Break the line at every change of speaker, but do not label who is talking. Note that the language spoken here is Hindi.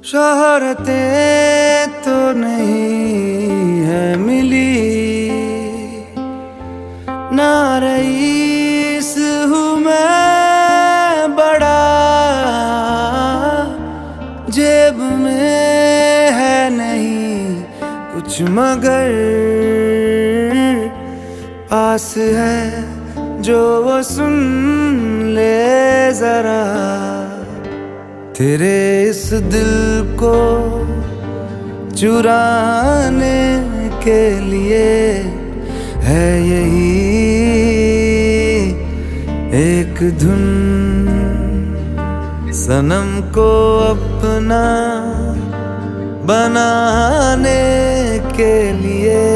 शोहरतें तो नहीं है मिली, ना रईस हूँ मैं बड़ा, जेब में है नहीं कुछ मगर पास है जो वो सुन ले जरा। तेरे इस दिल को चुराने के लिए है यही एक धुन, सनम को अपना बनाने के लिए